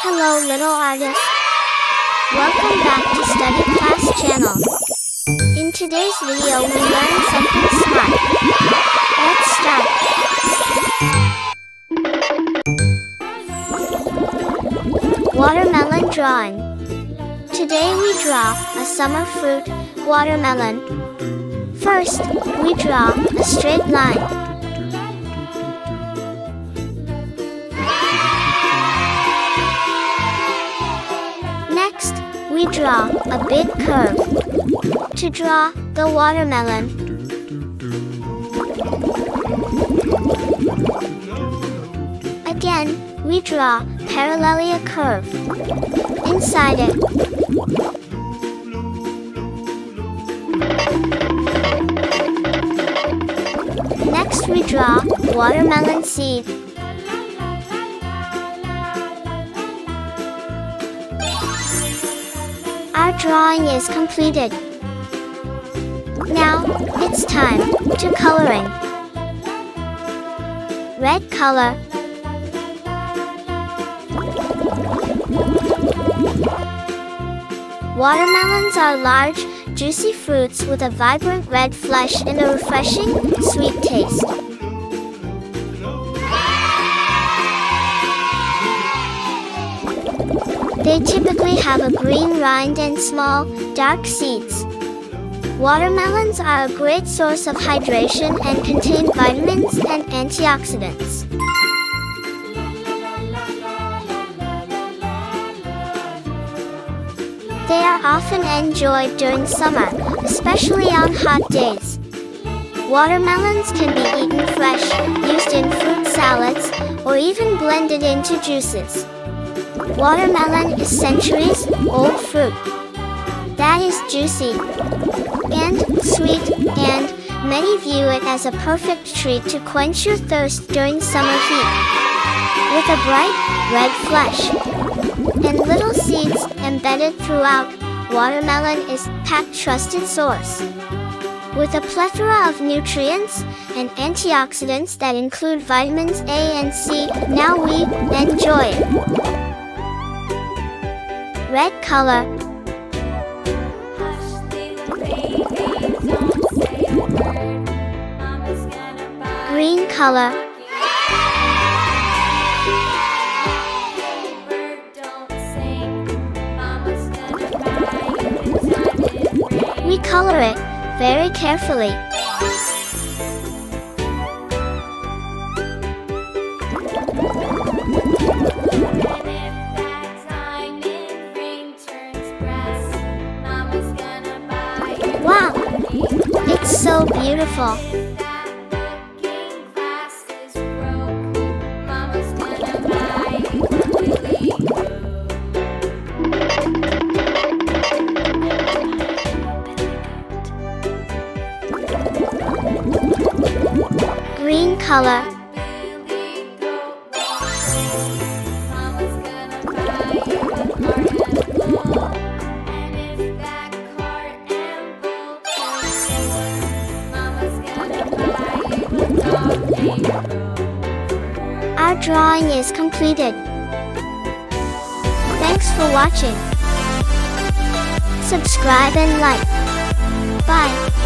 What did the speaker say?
Hello little artists. Welcome back to Study Class channel. In today's video we learn something smart. Let's start. Watermelon drawing. Today we draw a summer fruit, watermelon. First, we draw a straight line. Next, we draw a big curve. To draw the watermelon, again, we draw parallelly a curve inside it. Next, we draw watermelon seed. Our drawing is completed. Now, it's time to coloring. Red color. Watermelons are large, juicy fruits with a vibrant red flesh and a refreshing, sweet taste. They typically have a green rind and small, dark seeds. Watermelons are a great source of hydration and contain vitamins and antioxidants. They are often enjoyed during summer, especially on hot days. Watermelons can be eaten fresh, used in fruit salads, or even blended into juices. Watermelon is centuries-old fruit that is juicy and sweet, and many view it as a perfect treat to quench your thirst during summer heat. With a bright, red flesh and little seeds embedded throughout, watermelon is a packed trusted source. With a plethora of nutrients and antioxidants that include vitamins A and C, now we enjoy it. Red color. Green color. We color it very carefully. Wow! It's so beautiful! Green color. Our drawing is completed. Thanks for watching. Subscribe and like. Bye.